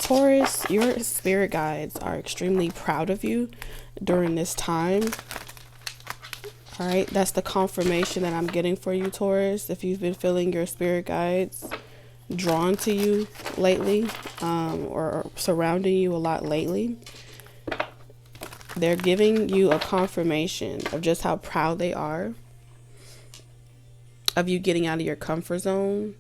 Taurus, your spirit guides are extremely proud of you during this time. All right, that's the confirmation that I'm getting for you, Taurus. If you've been feeling your spirit guides drawn to you lately, or surrounding you a lot lately, they're giving you a confirmation of just how proud they are of you getting out of your comfort zone.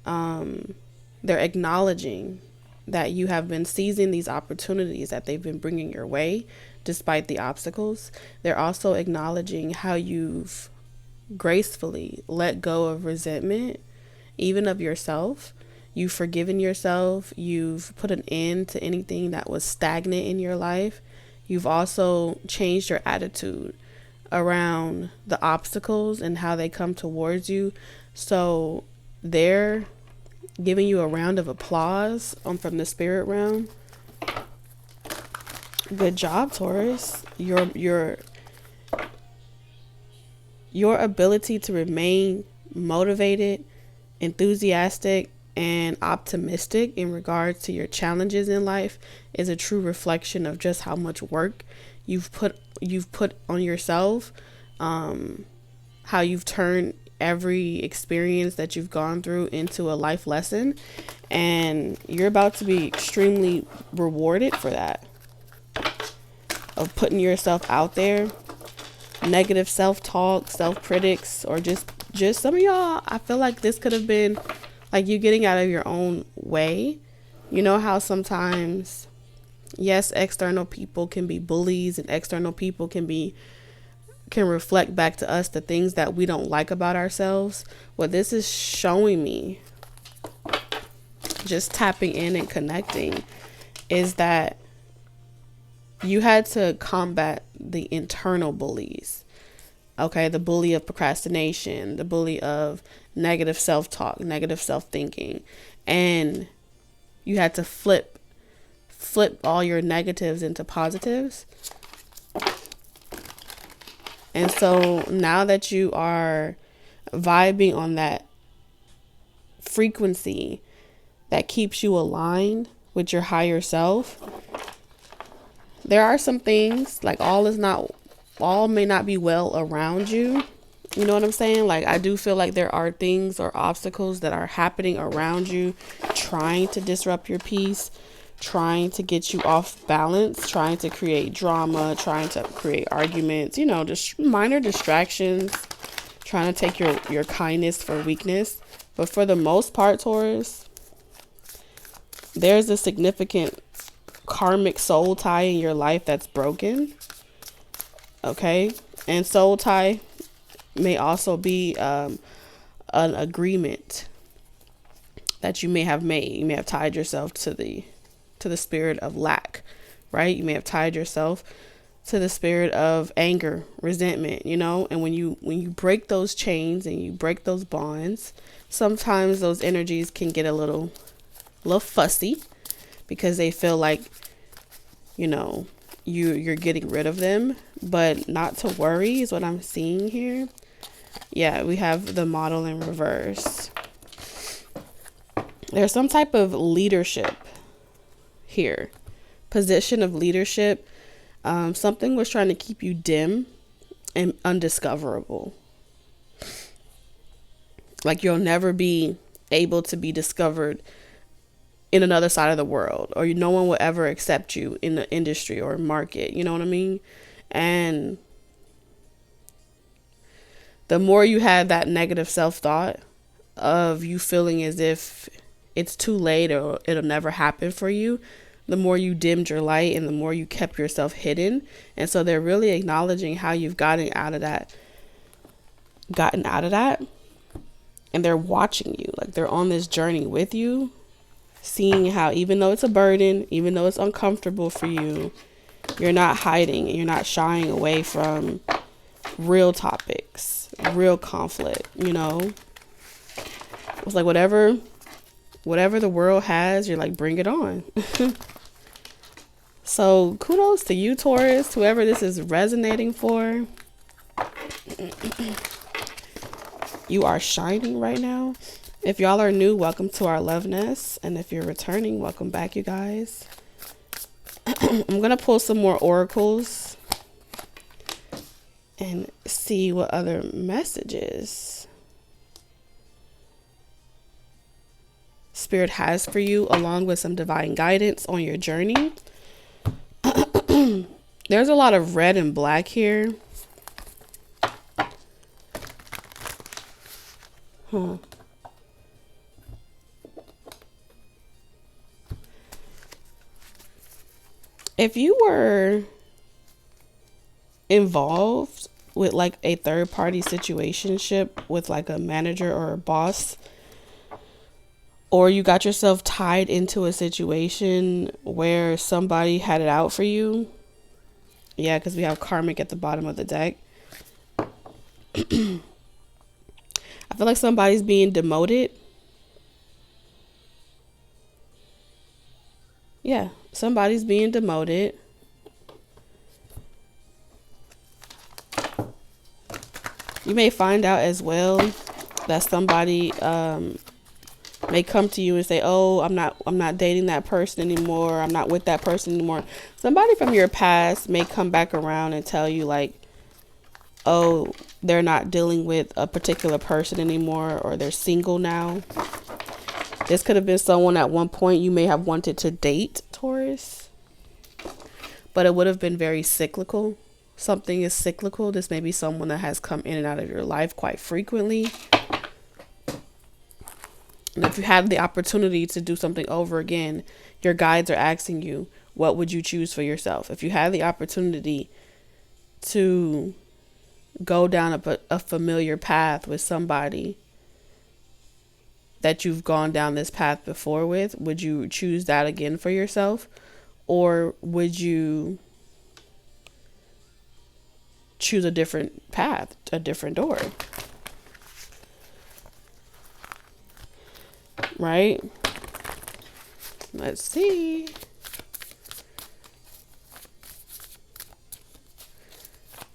They're acknowledging that you have been seizing these opportunities that they've been bringing your way despite the obstacles. They're also acknowledging how you've gracefully let go of resentment, even of yourself. You've forgiven yourself. You've put an end to anything that was stagnant in your life. You've also changed your attitude around the obstacles and how they come towards you. So they're giving you a round of applause from the spirit realm. Good job, Taurus. Your ability to remain motivated, enthusiastic, and optimistic in regards to your challenges in life is a true reflection of just how much work you've put on yourself, how you've turned every experience that you've gone through into a life lesson, and you're about to be extremely rewarded for that, of putting yourself out there. Negative self-talk, self-critics, or just some of y'all, I feel like this could have been like you getting out of your own way. You know how sometimes, yes, external people can be bullies, and external people can reflect back to us the things that we don't like about ourselves. What this is showing me, just tapping in and connecting, is that you had to combat the internal bullies. Okay, the bully of procrastination, the bully of negative self-talk, negative self-thinking, and you had to flip all your negatives into positives. And so now that you are vibing on that frequency that keeps you aligned with your higher self, there are some things, like all may not be well around you. You know what I'm saying? Like, I do feel like there are things or obstacles that are happening around you, trying to disrupt your peace, trying to get you off balance, trying to create drama, trying to create arguments, just minor distractions, trying to take your kindness for weakness. But for the most part, Taurus, there's a significant karmic soul tie in your life that's broken. Okay? And soul tie may also be an agreement that you may have made. You may have tied yourself to the spirit of lack, right? You may have tied yourself to the spirit of anger, resentment, and when you break those chains and you break those bonds, sometimes those energies can get a little fussy, because they feel like, you're getting rid of them. But not to worry is what I'm seeing here. Yeah, we have the model in reverse. There's some type of leadership here, position of leadership. Something was trying to keep you dim and undiscoverable. Like, you'll never be able to be discovered in another side of the world, or no one will ever accept you in the industry or market. You know what I mean? And the more you have that negative self-thought of you feeling as if it's too late or it'll never happen for you, the more you dimmed your light and the more you kept yourself hidden. And so they're really acknowledging how you've gotten out of that. And they're watching you, like they're on this journey with you, seeing how, even though it's a burden, even though it's uncomfortable for you, you're not hiding and you're not shying away from real topics, real conflict. It's like whatever the world has, you're like, bring it on. So kudos to you, Taurus, whoever this is resonating for. You are shining right now. If y'all are new, welcome to our love nest. And if you're returning, welcome back, you guys. I'm going to pull some more oracles and see what other messages Spirit has for you, along with some divine guidance on your journey. There's a lot of red and black here. If you were involved with like a third party situationship with like a manager or a boss, or you got yourself tied into a situation where somebody had it out for you. Yeah, because we have karmic at the bottom of the deck. I feel like somebody's being demoted. Yeah, somebody's being demoted. You may find out as well that somebody may come to you and say, "Oh, I'm not dating that person anymore. I'm not with that person anymore." Somebody from your past may come back around and tell you like, "Oh, they're not dealing with a particular person anymore, or they're single now." This could have been someone at one point you may have wanted to date, Taurus, but it would have been very cyclical. Something is cyclical. This may be someone that has come in and out of your life quite frequently. And if you have the opportunity to do something over again, your guides are asking you, what would you choose for yourself? If you had the opportunity to go down a familiar path with somebody that you've gone down this path before with, would you choose that again for yourself? Or would you choose a different path, a different door? Right? Let's see.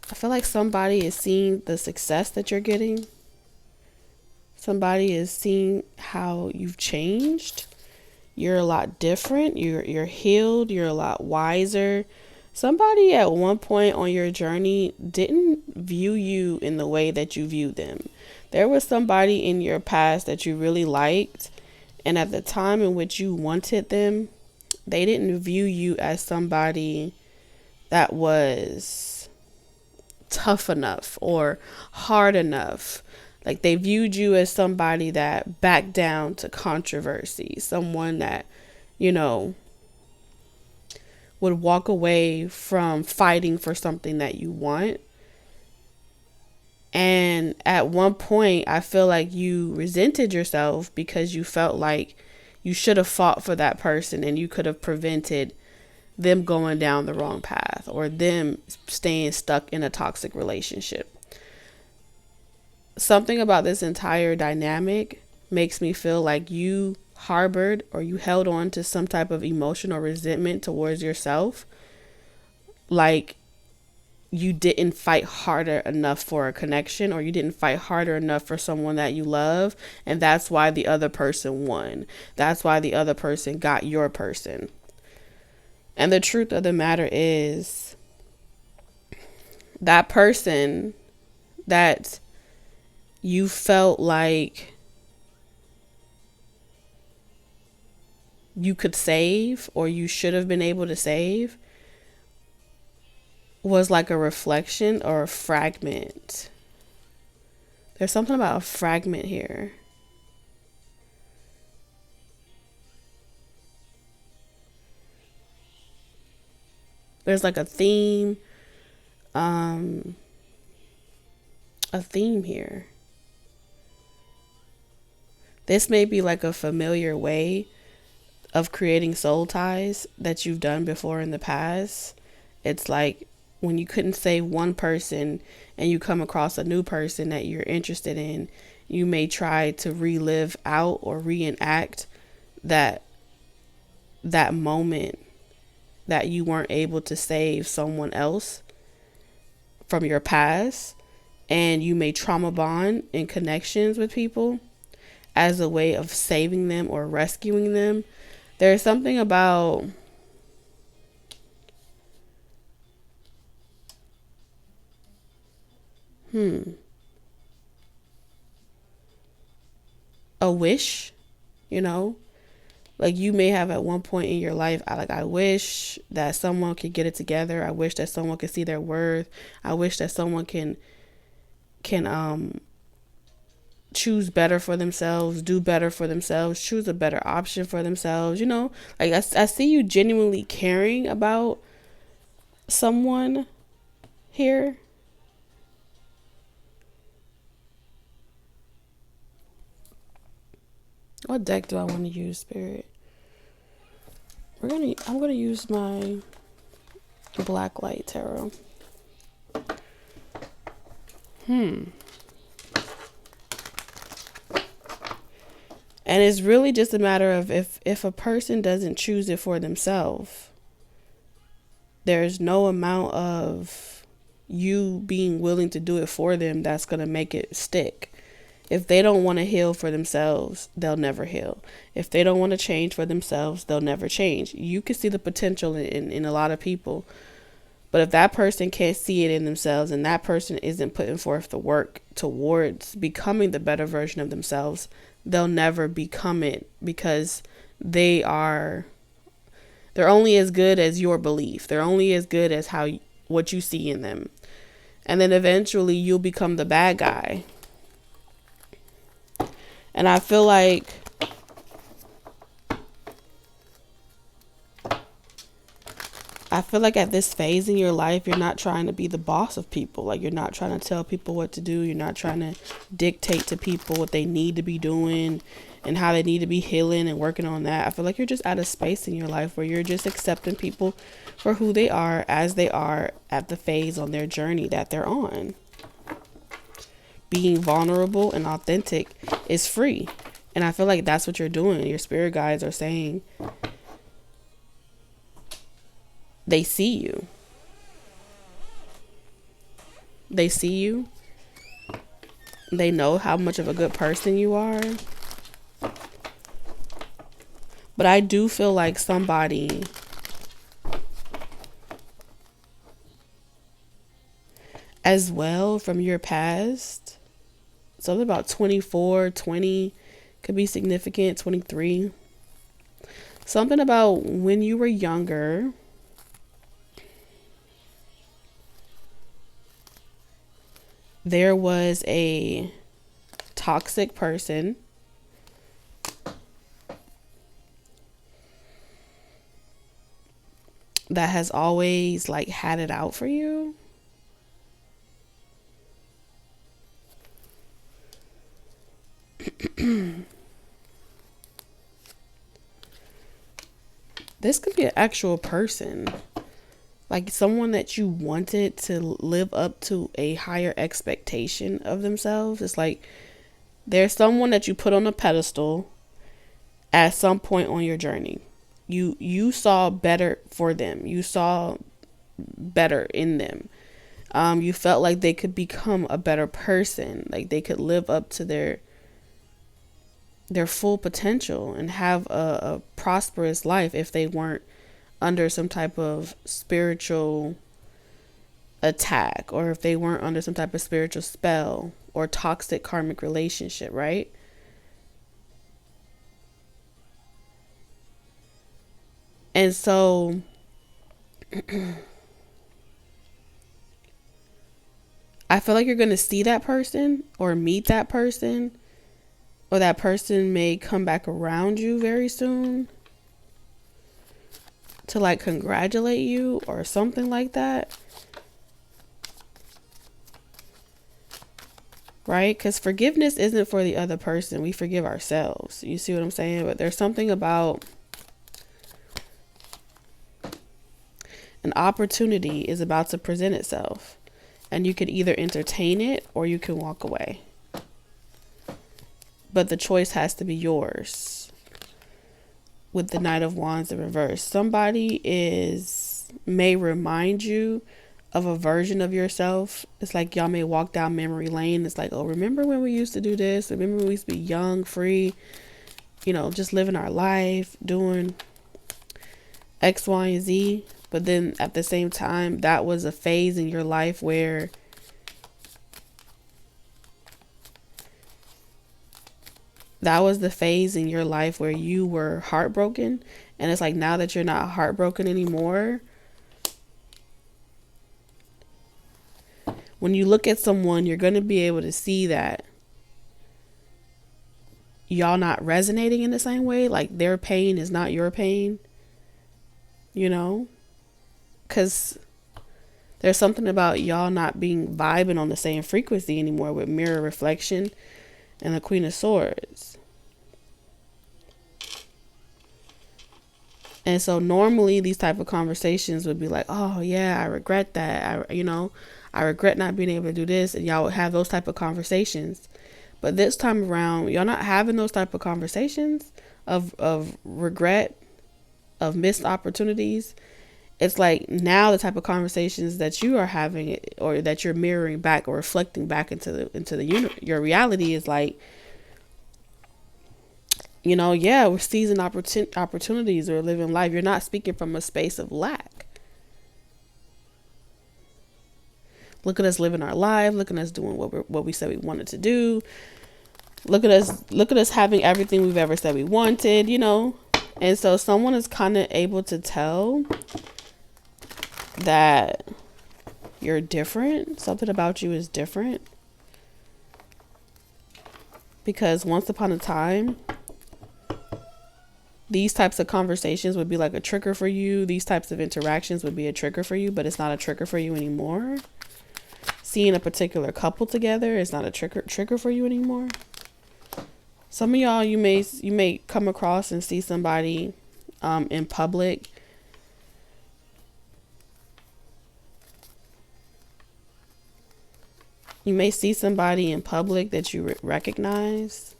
I feel like somebody is seeing the success that you're getting. Somebody is seeing how you've changed. You're a lot different. You're healed. You're a lot wiser. Somebody at one point on your journey didn't view you in the way that you view them. There was somebody in your past that you really liked, and at the time in which you wanted them, they didn't view you as somebody that was tough enough or hard enough. Like, they viewed you as somebody that backed down to controversy, someone that, you know, would walk away from fighting for something that you want. And at one point, I feel like you resented yourself because you felt like you should have fought for that person and you could have prevented them going down the wrong path or them staying stuck in a toxic relationship. Something about this entire dynamic makes me feel like you harbored or you held on to some type of emotional resentment towards yourself. Like, you didn't fight harder enough for a connection, or you didn't fight harder enough for someone that you love. And that's why the other person won. That's why the other person got your person. And the truth of the matter is, that person that you felt like you could save, or you should have been able to save, was like a reflection or a fragment. There's something about a fragment here. There's like a theme here. This may be like a familiar way of creating soul ties that you've done before in the past. It's like when you couldn't save one person and you come across a new person that you're interested in, you may try to relive out or reenact that moment that you weren't able to save someone else from your past. And you may trauma bond in connections with people as a way of saving them or rescuing them. There's something about a wish, you know, like you may have at one point in your life, I wish that someone could get it together. I wish that someone could see their worth. I wish that someone can choose better for themselves, do better for themselves, choose a better option for themselves. You know, like I see you genuinely caring about someone here. What deck do I want to use, Spirit? I'm gonna use my Blacklight Tarot. And it's really just a matter of if a person doesn't choose it for themselves, there's no amount of you being willing to do it for them that's going to make it stick. If they don't want to heal for themselves, they'll never heal. If they don't want to change for themselves, they'll never change. You can see the potential in a lot of people. But if that person can't see it in themselves and that person isn't putting forth the work towards becoming the better version of themselves, they'll never become it, because they're only as good as your belief. They're only as good as what you see in them. And then eventually you'll become the bad guy. And I feel like at this phase in your life, you're not trying to be the boss of people. Like, you're not trying to tell people what to do. You're not trying to dictate to people what they need to be doing and how they need to be healing and working on that. I feel like you're just at a space in your life where you're just accepting people for who they are, as they are at the phase on their journey that they're on. Being vulnerable and authentic is free. And I feel like that's what you're doing. Your spirit guides are saying they see you. They see you. They know how much of a good person you are. But I do feel like somebody as well from your past, something about 24, 20 could be significant, 23. Something about when you were younger, there was a toxic person that has always like had it out for you. This could be an actual person, like someone that you wanted to live up to a higher expectation of themselves. It's like there's someone that you put on a pedestal at some point on your journey. You saw better for them. You saw better in them. You felt like they could become a better person, like they could live up to their full potential and have a prosperous life if they weren't under some type of spiritual attack, or if they weren't under some type of spiritual spell or toxic karmic relationship, right? And so I feel like you're going to see that person or meet that person, or that person may come back around you very soon to like congratulate you or something like that. Right? Because forgiveness isn't for the other person. We forgive ourselves. You see what I'm saying? But there's something about an opportunity is about to present itself, and you could either entertain it or you can walk away. But the choice has to be yours. With the Knight of Wands in reverse, somebody may remind you of a version of yourself It's like y'all may walk down memory lane. It's like, oh, remember when we used to do this? Remember when we used to be young, free, you know, just living our life, doing X, Y, and Z. But then at the same time, that was a phase in your life where you were heartbroken. And it's like, now that you're not heartbroken anymore, when you look at someone, you're going to be able to see that y'all not resonating in the same way. Like, their pain is not your pain, you know, because there's something about y'all not being vibing on the same frequency anymore with mirror reflection and the Queen of Swords. And so normally these type of conversations would be like, oh yeah, I regret that. I regret not being able to do this. And y'all would have those type of conversations. But this time around, y'all not having those type of conversations of regret, of missed opportunities. It's like now the type of conversations that you are having, or that you're mirroring back or reflecting back into the your reality is like, you know, yeah, we're seizing opportunities or living life. You're not speaking from a space of lack. Look at us living our life. Look at us doing what we said we wanted to do. Look at us having everything we've ever said we wanted, you know. And so someone is kind of able to tell that you're different. Something about you is different. Because once upon a time, these types of conversations would be like a trigger for you. These types of interactions would be a trigger for you, but it's not a trigger for you anymore. Seeing a particular couple together is not a trigger for you anymore. Some of y'all, you may come across and see somebody in public. You may see somebody in public that you recognize.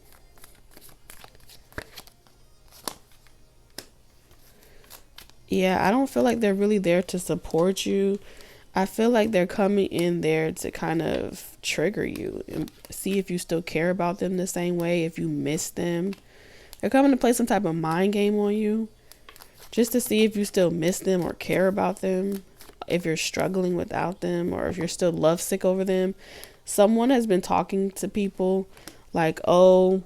Yeah, I don't feel like they're really there to support you. I feel like they're coming in there to kind of trigger you and see if you still care about them the same way, if you miss them. They're coming to play some type of mind game on you, just to see if you still miss them or care about them, if you're struggling without them, or if you're still lovesick over them. Someone has been talking to people like, oh,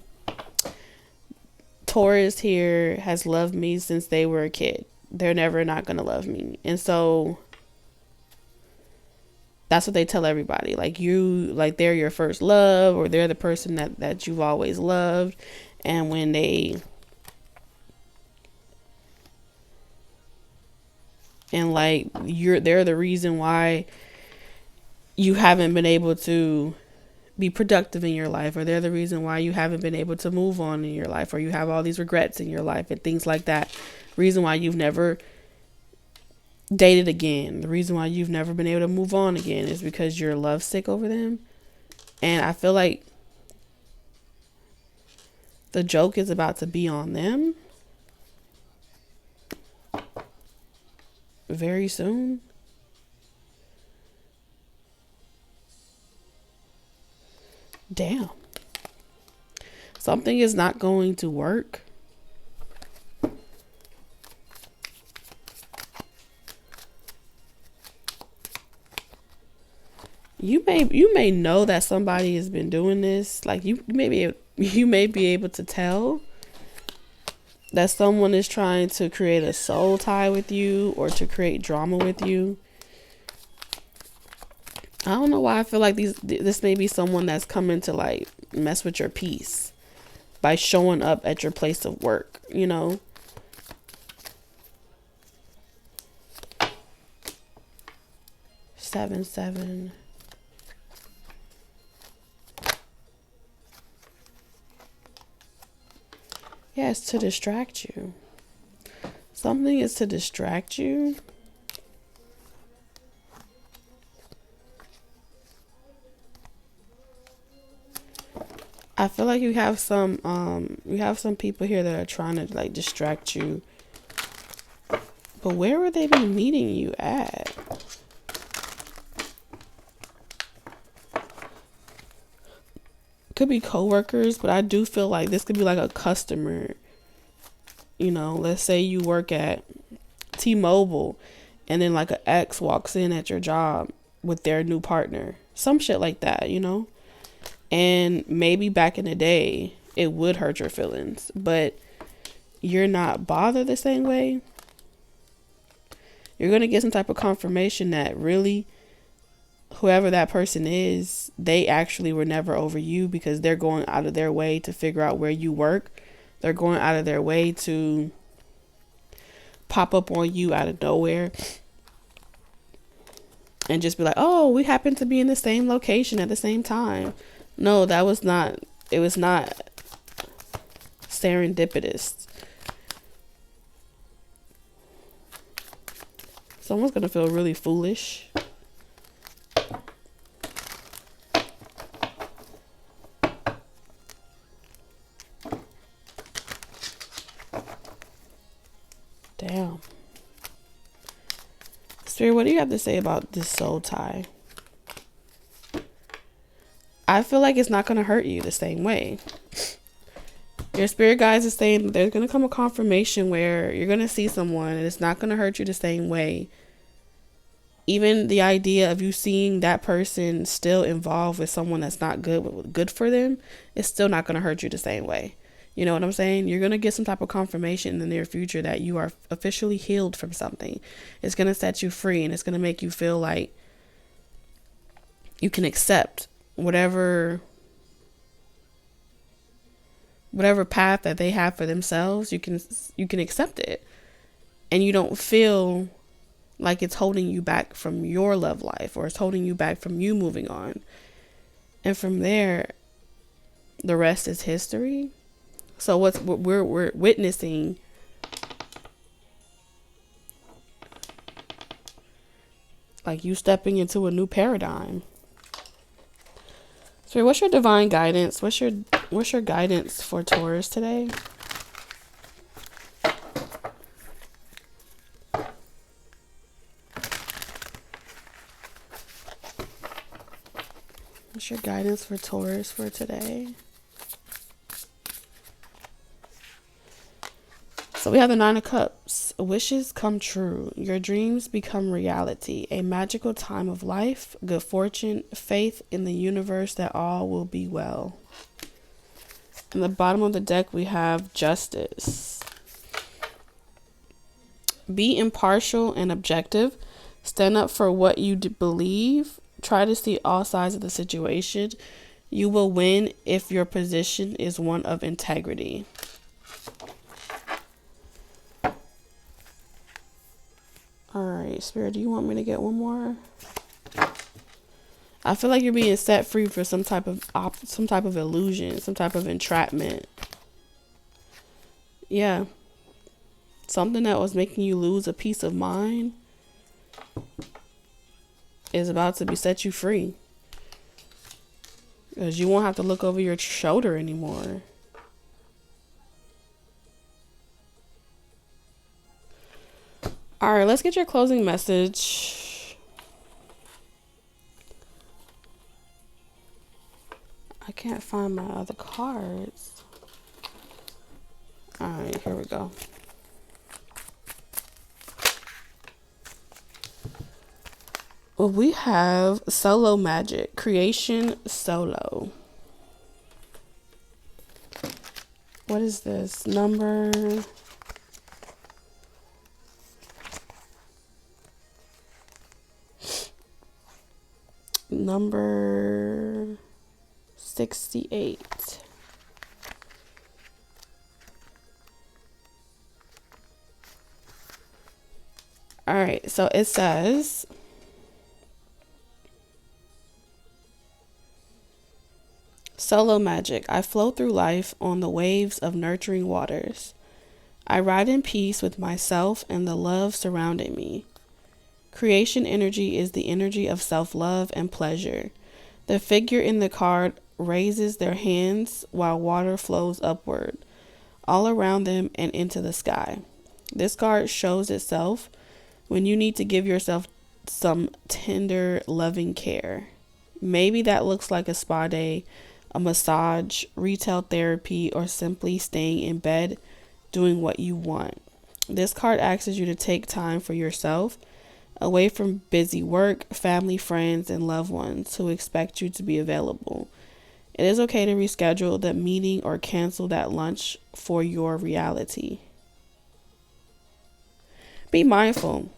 Taurus here has loved me since they were a kid. They're never not going to love me. And so that's what they tell everybody. Like they're your first love, or they're the person that you've always loved. And when they're the reason why you haven't been able to be productive in your life, or they're the reason why you haven't been able to move on in your life, or you have all these regrets in your life and things like that. Reason why you've never dated again, the reason why you've never been able to move on again is because you're lovesick over them. And I feel like the joke is about to be on them very soon. Damn. Something is not going to work. You may know that somebody has been doing this. Like you may be able to tell that someone is trying to create a soul tie with you or to create drama with you. I don't know why I feel like this may be someone that's coming to like mess with your peace by showing up at your place of work, you know. Seven. Yeah, it's to distract you. Something is to distract you. I feel like you have some people here that are trying to like distract you. But where would they be meeting you at? could be coworkers, but I do feel like this could be like a customer. You know, let's say you work at T-Mobile and then like an ex walks in at your job with their new partner. Some shit like that, you know? And maybe back in the day, it would hurt your feelings, but you're not bothered the same way. You're going to get some type of confirmation that really whoever that person is, they actually were never over you, because they're going out of their way to figure out where you work. They're going out of their way to pop up on you out of nowhere and just be like, oh, we happen to be in the same location at the same time. No, it was not serendipitous. Someone's going to feel really foolish. Damn. Spirit, what do you have to say about this soul tie? I feel like it's not going to hurt you the same way. Your spirit guides is saying that there's going to come a confirmation where you're going to see someone and it's not going to hurt you the same way. Even the idea of you seeing that person still involved with someone that's not good for them, it's still not going to hurt you the same way. You know what I'm saying? You're going to get some type of confirmation in the near future that you are officially healed from something. It's going to set you free, and it's going to make you feel like you can accept whatever path that they have for themselves. You can accept it, and you don't feel like it's holding you back from your love life, or it's holding you back from you moving on. And from there, the rest is history. So what we're witnessing like you stepping into a new paradigm. So what's your divine guidance? What's your guidance for Taurus today? What's your guidance for Taurus for today? So we have the Nine of Cups. Wishes come true. Your dreams become reality. A magical time of life, good fortune, faith in the universe that all will be well. In the bottom of the deck, we have Justice. Be impartial and objective. Stand up for what you believe. Try to see all sides of the situation. You will win if your position is one of integrity. All right, Spirit, do you want me to get one more? I feel like you're being set free for some type of illusion, some type of entrapment. Yeah. Something that was making you lose a peace of mind is about to set you free. Because you won't have to look over your shoulder anymore. All right, let's get your closing message. I can't find my other cards. All right, here we go. Well, we have solo magic, creation solo. What is this? Number 68. All right, so it says, solo magic. I flow through life on the waves of nurturing waters. I ride in peace with myself and the love surrounding me. Creation energy is the energy of self-love and pleasure. The figure in the card raises their hands while water flows upward, all around them and into the sky. This card shows itself when you need to give yourself some tender, loving care. Maybe that looks like a spa day a massage, retail therapy, or simply staying in bed doing what you want. This card asks you to take time for yourself, away from busy work, family, friends, and loved ones who expect you to be available. It is okay to reschedule that meeting or cancel that lunch for your reality. Be mindful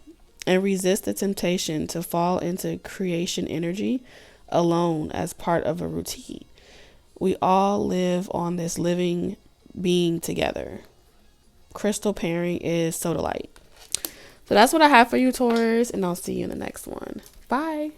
and resist the temptation to fall into creation energy alone as part of a routine. We all live on this living being together. Crystal pairing is sodalite. So that's what I have for you, Taurus, and I'll see you in the next one. Bye.